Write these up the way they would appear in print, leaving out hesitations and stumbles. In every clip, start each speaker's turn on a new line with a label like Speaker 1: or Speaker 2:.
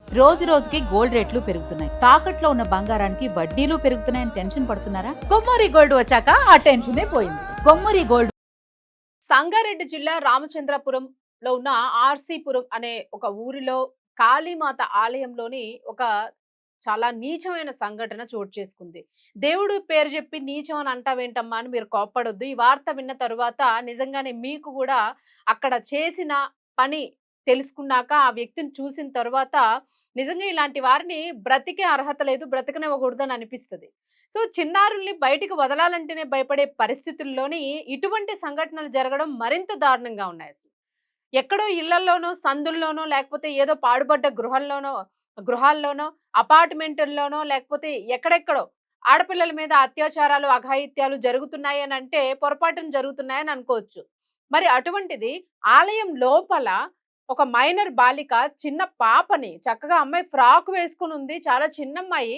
Speaker 1: రోజు రోజుకి గోల్డ్ రేట్లు పెరుగుతున్నాయి. తాకట్లో ఉన్న బంగారానికి వడ్డీలు పెరుగుతున్నాయని టెన్షన్ పడుతున్నారా? కొమ్మూరి గోల్డ్ వచ్చాక ఆ టెన్షనే పోయింది. కొమ్మూరి గోల్డ్.
Speaker 2: సంగారెడ్డి జిల్లా రామచంద్రపురంలో ఉన్న ఆర్సీపురం అనే ఒక ఊరిలో కాళీమాత ఆలయంలోని ఒక చాలా నీచమైన సంఘటన చోటు చేసుకుంది. దేవుడు పేరు చెప్పి నీచం అని అంటావేంటమ్మా అని మీరు కోప్పడొద్దు. ఈ వార్త విన్న తరువాత నిజంగానే మీకు కూడా అక్కడ చేసిన పని తెలుసుకున్నాక ఆ వ్యక్తిని చూసిన తరువాత నిజంగా ఇలాంటి వారిని బ్రతికే అర్హత లేదు, బ్రతకనివ్వకూడదని అనిపిస్తది. సో చిన్నారుల్ని బయటికి వదలాలంటేనే భయపడే పరిస్థితుల్లోని ఇటువంటి సంఘటనలు జరగడం మరింత దారుణంగా ఉన్నాయి అసలు. ఎక్కడో ఇళ్లల్లోనో, సందుల్లోనో, లేకపోతే ఏదో పాడుబడ్డ గృహాల్లోనో, అపార్ట్మెంట్‌ల్లోనో, లేకపోతే ఎక్కడెక్కడో ఆడపిల్లల మీద అత్యాచారాలు, అఘాయిత్యాలు జరుగుతున్నాయి అనంటే పొరపాటున జరుగుతున్నాయని అనుకోవచ్చు. మరి అటువంటిది ఆలయం లోపల ఒక మైనర్ బాలిక, చిన్న పాపని చక్కగా అమ్మాయి ఫ్రాక్ వేసుకొనుంది. చాలా చిన్నమ్మాయి.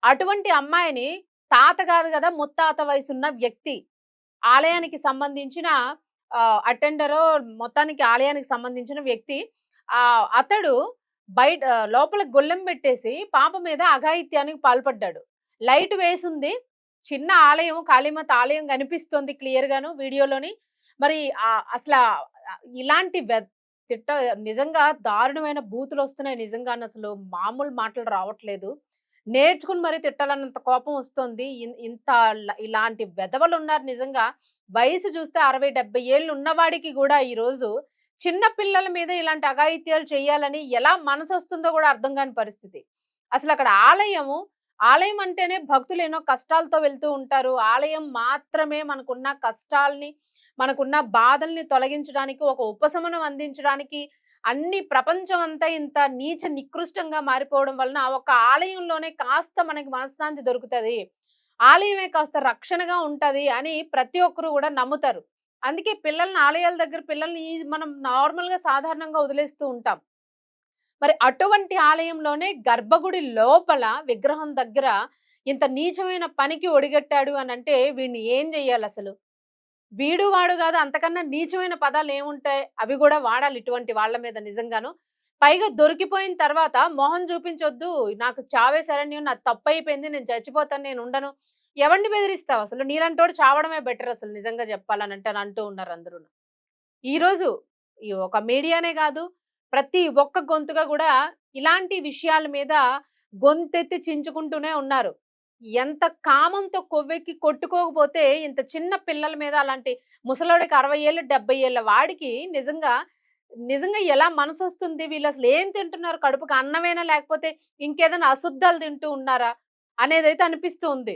Speaker 2: అటువంటి అమ్మాయిని తాత గాదు గదా! ముత్తాత వయసున్న వ్యక్తి, ఆలయానికి సంబంధించిన అటెండరో మొత్తానికి ఆలయానికి సంబంధించిన వ్యక్తి. అతడు లోపల గొళ్ళెం బెట్టేసి పాప మీద అఘాయిత్యానికి పాల్పడ్డాడు. లైట్ వేసుంది. చిన్న ఆలయం, కాళీమాత ఆలయం గనిపిస్తోంది క్లియర్‌గాను వీడియోలోని. మరి అసలా ఇలాంటి తిట్ట నిజంగా దారుణమైన బూతులొస్తున్నాయి నిజంగానసలు. మామూలు మాటలు రావట్లేదు. నేర్చుకుని మరీ తిట్టాలన్నంత కోపం వస్తోంది. ఇంత ఇలాంటి వెధవలున్నారు నిజంగా. వయసు చూస్తే 60, 70 ఏళ్ళు ఉన్నవాడికి గూడా ఈరోజు చిన్న పిల్లల మీద ఇలాంటి అఘాయిత్యాలు చేయాలని ఎలా మనసొస్తుందో గూడా అర్థం గాని పరిస్థితి. అసలక్కడ ఆలయం అంటేనే భక్తులు ఎన్నో కష్టాలతో వెళ్తూ ఉంటారు. ఆలయం మాత్రమే మనకున్న కష్టాల్ని, మనకున్న బాధల్ని తొలగించడానికి, ఒక ఉపశమనం అందించడానికి, అన్ని ప్రపంచం అంతా ఇంత నీచ నికృష్టంగా మారిపోవడం వలన ఒక ఆలయంలోనే కాస్త మనకి మనశ్శాంతి దొరుకుతది. ఆలయమే కాస్త రక్షణగా ఉంటది అని ప్రతి ఒక్కరు గూడా నమ్ముతారు. అందుకే పిల్లల్ని ఆలయాల దగ్గర పిల్లల్ని మనం నార్మల్‌గా సాధారణంగా వదిలేస్తూ ఉంటాం. మరి అటువంటి ఆలయంలోనే గర్భగుడి లోపల విగ్రహం దగ్గర ఇంత నీచమైన పనికి ఒడిగట్టాడు అనంటే వీడిని ఏం జేయాలసలు? వీడు వాడు గాదు, అంతకన్నా నీచమైన పదాలేముంటాయి? అవి గూడా వాడాలి ఇటువంటి వాళ్ళ మీద నిజంగాను. పైగా దొరికిపోయిన తర్వాత మొహం చూపించొద్దు. నాకు చావే శరణ్యం. నాది తప్పయిపోయింది. నేను చచ్చిపోతాను. నేనుండను. ఎవడిని బెదిరిస్తావసలు? నీలాంటోడు చావడమే బెటరసలు నిజంగా జెప్పాలనంటే అని అంటూ ఉన్నారు అందరూను. ఈరోజు ఈ ఒక మీడియానే గాదు, ప్రతి ఒక్క గొంతుగా గూడా ఇలాంటి విషయాల మీద గొంతెత్తి చించుకుంటూనే ఉన్నారు. ఎంత కామంతో కొవ్వెక్కి కొట్టుకోకపోతే ఇంత చిన్న పిల్లల మీద అలాంటి ముసలోడికి 60 ఏళ్ళు, 70 ఏళ్ల వాడికి నిజంగా ఎలా మనసొస్తుంది? వీళ్ళసలు ఏం తింటున్నారు? కడుపుకి అన్నమేనా? లేకపోతే ఇంకేదైనా అశుద్ధాలు తింటూ ఉన్నారా? అనేదైతే అనిపిస్తూ ఉంది.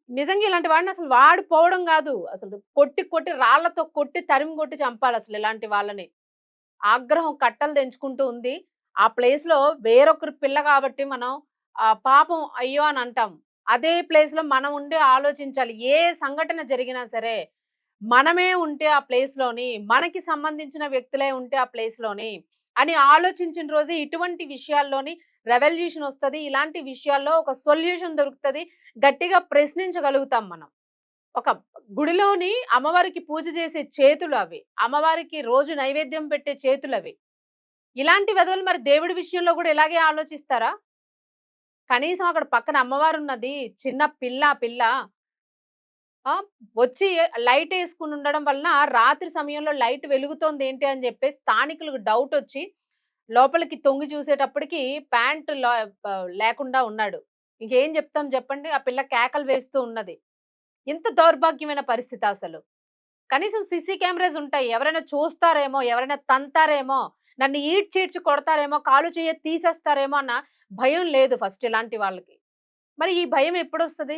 Speaker 2: నిజంగా ఇలాంటి వాడిని అసలు వాడు పోవడం గాదు. అసలు కొట్టి రాళ్ళతో కొట్టి తరిమి కొట్టి చంపాలసలు ఇలాంటి వాళ్ళని. ఆగ్రహం కట్టలు తెంచుకుంటూ ఉంది. ఆ ప్లేస్‌లో వేరొకరి పిల్ల కాబట్టి మనం పాపం అయ్యో! అని అంటాం. అదే ప్లేస్‌లో మనం ఉండి ఆలోచించాలి. ఏ సంఘటన జరిగినా సరే, మనమే ఉంటే ఆ ప్లేస్‌లోని, మనకి సంబంధించిన వ్యక్తులే ఉంటే ఆ ప్లేస్‌లోని అని ఆలోచించిన రోజే ఇటువంటి విషయాల్లోని రెవల్యూషన్ ఒస్తది. ఇలాంటి విషయాల్లో ఒక సొల్యూషన్ దొరుకుతది. గట్టిగా ప్రశ్నించగలుగుతాం మనం. ఒక గుడిలోని అమ్మవారికి పూజ చేసే చేతులవి. అమ్మవారికి రోజు నైవేద్యం పెట్టే చేతులవి. ఇలాంటి వెధవలు మరి దేవుడి విషయంలో గూడా ఇలాగే ఆలోచిస్తారా? కనీసం అక్కడ పక్కన అమ్మవారున్నది. చిన్న పిల్ల ఆ పిల్ల. ఆ! వచ్చి లైటేసుకొనుండడం వలన రాత్రి సమయంలో లైట్ వెలుగుతోందేంటి అని జెప్పేసి స్థానికులకు డౌటొచ్చి లోపలికి తొంగి చూసేటప్పటికి ప్యాంట్ లేకుండా ఉన్నాడు. ఇంకేం జెప్తాం జెప్పండి? ఆ పిల్ల కేకలు వేస్తూ ఉన్నది. ఎంత దౌర్భాగ్యమైన పరిస్థితి అసలు. కనీసం సీసీ కెమెరాస్ ఉంటాయి. ఎవరైనా చూస్తారేమో, ఎవరైనా తంతారేమో, నన్ను ఈడ్చేడ్చి కొడతారేమో, కాలు చెయ్య తీసేస్తారేమో అన్న భయం లేదు ఫస్ట్ ఇలాంటి వాళ్ళకి. మరి ఈ భయం ఎప్పుడొస్తది?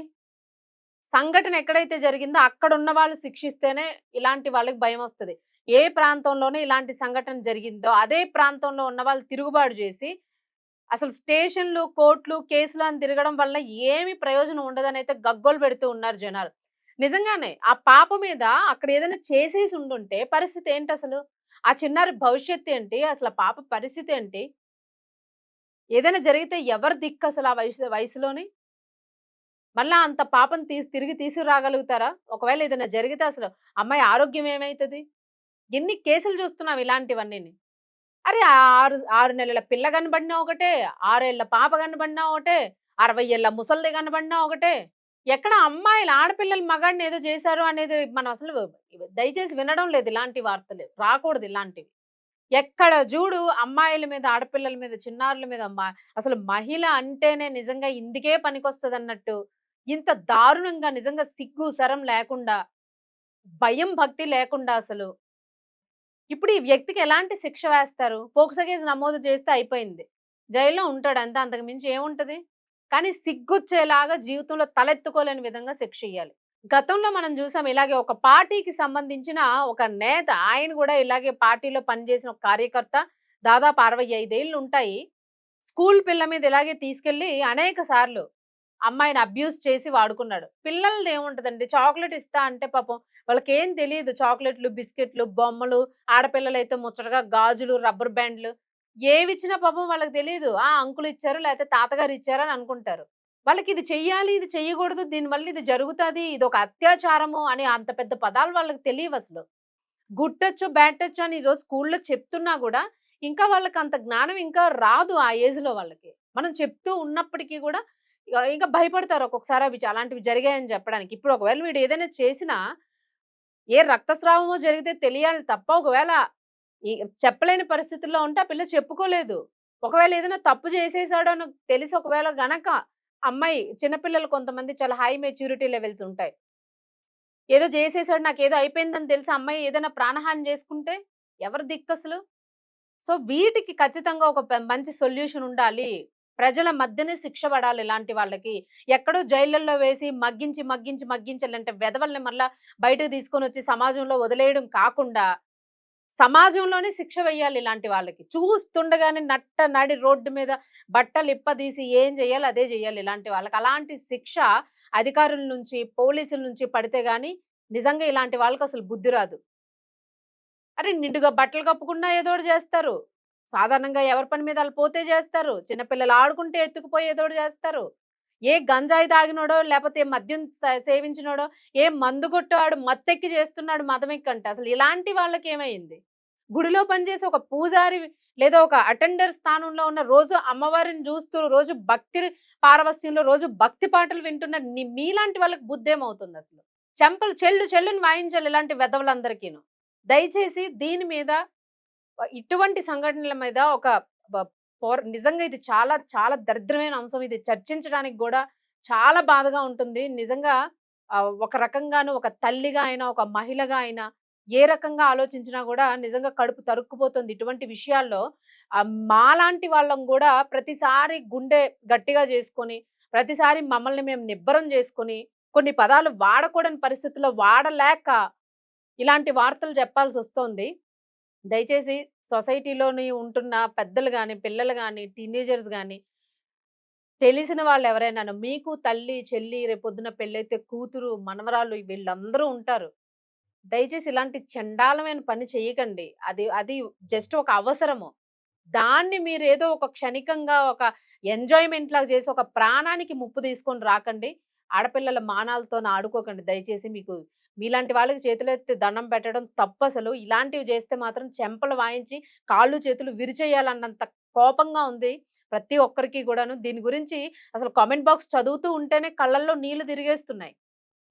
Speaker 2: సంఘటన ఎక్కడైతే జరిగిందో అక్కడున్న వాళ్ళు శిక్షిస్తేనే ఇలాంటి వాళ్ళకి భయమొస్తది. ఏ ప్రాంతంలోనే ఇలాంటి సంఘటన జరిగిందో అదే ప్రాంతంలో ఉన్న వాళ్ళు తిరుగుబాటు జేసి అసలు స్టేషన్‌లు, కోర్ట్‌లు, కేసులు అని తిరగడం వల్ల ఏమి ప్రయోజనం ఉండదనైతే గగ్గోలు పెడుతూ ఉన్నారు జనాలు. నిజంగానే ఆ పాప మీద అక్కడ ఏదైనా చేసేసి ఉండుంటే పరిస్థితి ఏంటసలు? ఆ చిన్నారి భవిష్యత్తేంటి? అసలు ఆ పాప పరిస్థితేంటి? ఏదైనా జరిగితే ఎవరు దిక్కసలు ఆ వయసులోని? మళ్ళా అంత పాపని తిరిగి తీసుకురాగలుగుతారా? ఒకవేళ ఏదైనా జరిగితే అసలు అమ్మాయి ఆరోగ్యం ఏమైతది? ఎన్ని కేసులు చూస్తున్నాం ఇలాంటివన్నీని. అరే! 6 నెలల పిల్ల కనబడినా ఒకటే, 6 ఏళ్ల పాప కనబడినా ఒకటే, 60 ఏళ్ల ముసలిది కనబడినా ఒకటే. ఎక్కడ అమ్మాయిలు, ఆడపిల్లలు మగాడిని ఏదో చేశారు అనేది మనం అసలు దయచేసి వినడం లేదు ఇలాంటి వార్తలు. రాకూడదు ఇలాంటివి. ఎక్కడ జూడు అమ్మాయిల మీద, ఆడపిల్లల మీద, చిన్నారుల మీద అసలు మహిళ అంటేనే నిజంగా ఇందుకే పనికొస్తదన్నట్టు, ఇంత దారుణంగా నిజంగా సిగ్గు, శరం లేకుండా, భయం, భక్తి లేకుండా అసలు ఇప్పుడు ఈ వ్యక్తికి ఎలాంటి శిక్ష వేస్తారు? పోక్సో కేసు నమోదు చేస్తే అయిపోయింది. జైల్‌లో ఉంటాడు అంతే. అంతకు మించి ఏముంటది? కానీ సిగ్గొచ్చేలాగా జీవితంలో తలెత్తుకోలేని విధంగా శిక్షియ్యాలి. గతంలో మనం చూసాం ఇలాగే ఒక పార్టీకి సంబంధించిన ఒక నేత, ఆయన గూడా ఇలాగే పార్టీలో పనిచేసిన ఒక కార్యకర్త దాదాపు 65 ఏళ్లుంటాయి. స్కూల్ పిల్ల మీద ఇలాగే తీసుకెళ్ళి అనేక సార్లు అమ్మాయిని అబ్యూజ్ చేసి వాడుకున్నాడు. పిల్లలదేముంటదండి చాక్లెట్ ఇస్తా అంటే పాపం వాళ్ళకేం తెలీదు. చాక్లెట్‌లు, బిస్కెట్‌లు, బొమ్మలు, ఆడపిల్లలైతే ముచ్చటగా గాజులు, రబ్బర్ బ్యాండ్‌లు ఏవిచ్చినా పాపం వాళ్ళకి తెలీదు. ఆ! అంకుల్ ఇచ్చారు లేతే తాతగారు ఇచ్చారు అని అనుకుంటారు. వాళ్ళకిది చెయ్యాలి, ఇది చెయ్యకూడదు, దీనివల్ల ఇది జరుగుతాది, ఇదొక అత్యాచారము అని అంత పెద్ద పదాలు వాళ్ళకి తెలీవసలు. గుడ్ టచ్, బ్యాడ్ టచ్ అని ఈరోజు స్కూల్‌లో చెప్తున్నా గూడా, ఇంకా వాళ్ళకంత జ్ఞానం ఇంకా రాదు ఆ ఏజ్‌లో వాళ్ళకి. మనం చెప్తూ ఉన్నప్పటికీ గూడా ఇంకా భయపడతారు ఒక్కొక్కసారి అలాంటివి జరిగాయని చెప్పడానికి. ఇప్పుడు ఒకవేళ వీడు ఏదైనా చేసినా, ఏ రక్తస్రావమో జరిగితే తెలియాలి తప్ప, ఒకవేళ ఈ చెప్పలేని పరిస్థితుల్లో ఉంటే ఆ పిల్ల చెప్పుకోలేదు. ఒకవేళ ఏదైనా తప్పు చేసేసాడు అని తెలిసి ఒకవేళ గనక అమ్మాయి చిన్న పిల్లలు కొంతమంది చాలా హై మెచ్యూరిటీ లెవెల్స్ ఉంటాయి. ఏదో చేసేసాడు నాకేదో అయిపోయిందని తెలిసి అమ్మాయి ఏదైనా ప్రాణహాని చేసుకుంటే ఎవరు దిక్కసలు? సో, వీటికి ఖచ్చితంగా ఒక మంచి సొల్యూషన్ ఉండాలి. ప్రజల మధ్యనే శిక్ష పడాలి ఇలాంటి వాళ్ళకి. ఎక్కడో జైళ్ళల్లో వేసి మగ్గించి, మగ్గించి, మగ్గించాలంటే వెధవల్ని మళ్ళా బయటకు తీసుకొనొచ్చి సమాజంలో వదిలేయడం కాకుండా, సమాజంలోనే శిక్ష వేయాలి ఇలాంటి వాళ్ళకి. చూస్తుండగానే నడి రోడ్డు మీద బట్టలిప్పదీసి ఏం చేయాలో అదే చేయాలి ఇలాంటి వాళ్ళకి. అలాంటి శిక్ష అధికారుల నుంచి, పోలీసుల నుంచి పడితే గాని నిజంగా ఇలాంటి వాళ్ళకసలు బుద్ధి రాదు. అరే! నిండుగా బట్టలు కప్పుకున్నా ఏదోకటి జేస్తారు. సాధారణంగా ఎవరి పని మీద ఆళ్ళు పోతే జేస్తారు. చిన్న పిల్లలు ఆడుకుంటే ఎత్తుకుపోయి ఏదోకటి జేస్తారు. ఏ గంజాయి తాగినోడో, లేపోతే మద్యం సేవించినోడో, ఏ మందు కొట్టాడు మత్తెక్కి చేస్తున్నాడు మదమెక్కంట. అసలు ఇలాంటి వాళ్ళకేమైంది? గుడిలో పనిచేసే ఒక పూజారి లేదా ఒక అటెండర్ స్థానంలో ఉన్న రోజు అమ్మవారిని జూస్తూ, రోజు భక్తి పారవస్యంలో రోజు భక్తి పాటలు వింటున్న మీలాంటి వాళ్ళకి బుద్ధేమవుతుందసలు? చెంపలు చెల్లు చెల్లుని వాయించాలి ఇలాంటి వెధవలందరికీను. దయచేసి దీని మీద ఇటువంటి సంఘటనల మీద ఒక బ నిజంగా ఇది చాలా చాలా దరిద్రమైన అంశం. ఇది చర్చించడానికి గూడా చాలా బాధగా ఉంటుంది. నిజంగా ఒక రకంగాను ఒక తల్లిగా అయినా, ఒక మహిళగా అయినా ఏ రకంగా ఆలోచించినా గూడా నిజంగా కడుపు తరుక్కుపోతుంది. ఇటువంటి విషయాల్లో మాలాంటి వాళ్ళం గూడా ప్రతిసారి గుండె గట్టిగా జేసుకొని, ప్రతిసారి మమ్మల్ని మేము నిబ్బరం జేసుకొని, కొన్ని పదాలు వాడకూడని పరిస్థితుల్లో వాడలేక ఇలాంటి వార్తలు చెప్పాల్సొస్తోంది. దయచేసి సొసైటీలోని ఉంటున్న పెద్దలు గాని, పిల్లలు గాని, టీనేజర్స్ గాని, తెలిసిన వాళ్ళెవరైనాను మీకు తల్లి, చెల్లి, రేపొద్దున పెళ్ళైతే కూతురు, మనవరాలు వీళ్ళందరూ ఉంటారు. దయచేసి ఇలాంటి చండాలమైన పని చెయ్యకండి. అది అది జస్ట్ ఒక అవసరము. దాన్ని మీరేదో ఒక క్షణికంగా ఒక ఎంజాయ్‌మెంట్ లాగా చేసి ఒక ప్రాణానికి ముప్పు తీసుకొని రాకండి. ఆడపిల్లల మానాలతోని ఆడుకోకండి దయచేసి. మీలాంటి వాళ్ళకి చేతులెత్తి దండం పెట్టడం తప్పసలు. ఇలాంటివి చేస్తే మాత్రం చెంపలు వాయించి, కాళ్ళు చేతులు విరిచేయాలన్నంత కోపంగా ఉంది ప్రతి ఒక్కరికి గూడాను. దీని గురించి అసలు కామెంట్ బాక్స్ చదువుతూ ఉంటేనే కళ్ళల్లో నీళ్లు తిరిగేస్తున్నాయి.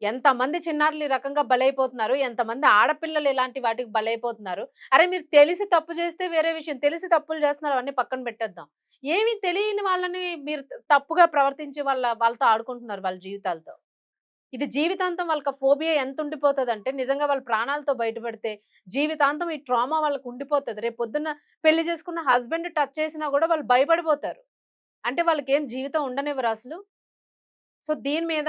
Speaker 2: ఎంతమంది చిన్నారులు ఈ రకంగా బలైపోతున్నారు. ఎంతమంది ఆడపిల్లలు ఇలాంటి వాటికి బలైపోతున్నారు. అరె! మీరు తెలిసి తప్పు చేస్తే వేరే విషయం. తెలిసి తప్పులు చేస్తున్నారు అవన్నీ పక్కన పెట్టేద్దాం. ఏమి తెలియని వాళ్ళని మీరు తప్పుగా ప్రవర్తించి వాళ్ళతో ఆడుకుంటున్నారు వాళ్ళ జీవితాలతో. ఇది జీవితాంతం వాళ్ళకి ఫోబియా ఎంత ఉండిపోతదంటే నిజంగా వాళ్ళ ప్రాణాలతో బయటపడితే జీవితాంతం ఈ ట్రామా వాళ్ళకి ఉండిపోతది. రేపొద్దున్న పెళ్లి చేసుకున్న హస్బెండ్ టచ్ చేసినా గూడా వాళ్ళు భయపడిపోతారు. అంటే వాళ్ళకేం జీవితం ఉండనివ్వరా అసలు? సో, దీని మీద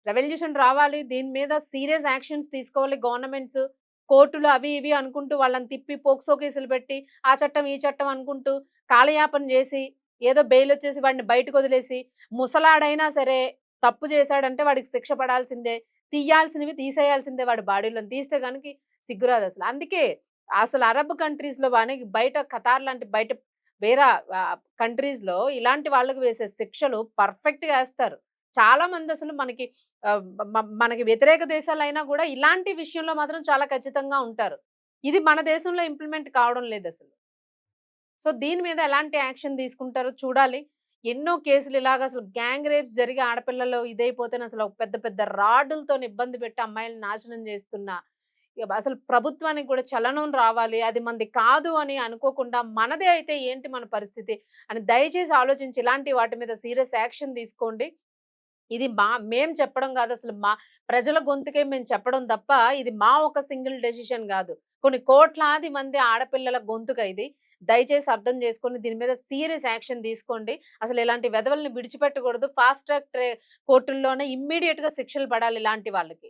Speaker 2: రెవల్యూషన్ రావాలి. దీని మీద సీరియస్ యాక్షన్స్ తీసుకోవాలి గవర్నమెంట్స్. కోర్టులు అవి ఇవి అనుకుంటూ వాళ్ళని తిప్పి పోక్సో కేసులు పెట్టి, ఆ చట్టం, ఈ చట్టం అనుకుంటూ కాలయాపన జేసి, ఏదో బెయిలొచ్చేసి వాడిని బయటకొదిలేసి, ముసలాడైనా సరే తప్పు చేశాడంటే వాడికి శిక్ష పడాల్సిందే. తీయాల్సినవి తీసేయాల్సిందే వాడి బాడీలోని. తీస్తే గనుక సిగ్గురాదసలు. అందుకే అసలు అరబ్ కంట్రీస్‌లో బయట ఖతార్ లాంటి బయట వేరే కంట్రీస్‌లో ఇలాంటి వాళ్ళకి వేసే శిక్షలు పర్ఫెక్ట్‌గా ఏస్తారు. చాలా మందసలు మనకి మనకి వ్యతిరేక దేశాలైనా గూడా ఇలాంటి విషయంలో మాత్రం చాలా ఖచ్చితంగా ఉంటారు. ఇది మన దేశంలో ఇంప్లిమెంట్ కావడం లేదసలు. సో దీని మీద ఎలాంటి యాక్షన్ తీసుకుంటారో చూడాలి. ఎన్నో కేసులు ఇలాగ అసలు గ్యాంగ్ రేప్స్ జరిగి ఆడపిల్లలు ఇదైపోతేనే అసలు పెద్ద పెద్ద రాడ్డులతోని ఇబ్బంది పెట్టి అమ్మాయిలని నాశనం చేస్తున్న అసలు ప్రభుత్వానికి కూడా చలనం రావాలి. అది మనది కాదు అని అనుకోకుండా మనదే అయితే ఏంటి మన పరిస్థితి అని దయచేసి ఆలోచించి ఇలాంటి వాటి మీద సీరియస్ యాక్షన్ తీసుకోండి. ఇది మేము చెప్పడం గాదు. అసలు మా ప్రజల గొంతుకే మేము చెప్పడం తప్ప, ఇది మా ఒక సింగిల్ డెసిషన్ గాదు. కొన్ని కోట్లాది మంది ఆడపిల్లల గొంతుక ఇది. దయచేసి అర్థం చేసుకొని దీని మీద సీరియస్ యాక్షన్ తీసుకోండి. అసలు ఇలాంటి వెధవల్ని విడిచిపెట్టకూడదు. ఫాస్ట్ ట్రాక్ కోర్టుల్లోనే ఇమ్మీడియేట్‌గా శిక్షలు పడాలి ఇలాంటి వాళ్ళకి.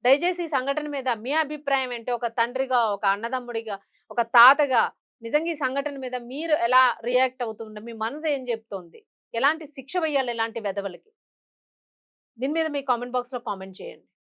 Speaker 2: దయచేసి ఈ సంఘటన మీద మీ అభిప్రాయం ఏంటి? ఒక తండ్రిగా, ఒక అన్నదమ్ముడిగా, ఒక తాతగా నిజంగా ఈ సంఘటన మీద మీరు ఎలా రియాక్ట్ అవుతున్నారు? మీ మనసు ఏం చెప్తోంది? ఎలాంటి శిక్ష వేయాలి ఇలాంటి వెధవలకి? దీని మీద మీ కామెంట్ బాక్స్‌లో కామెంట్ చేయండి.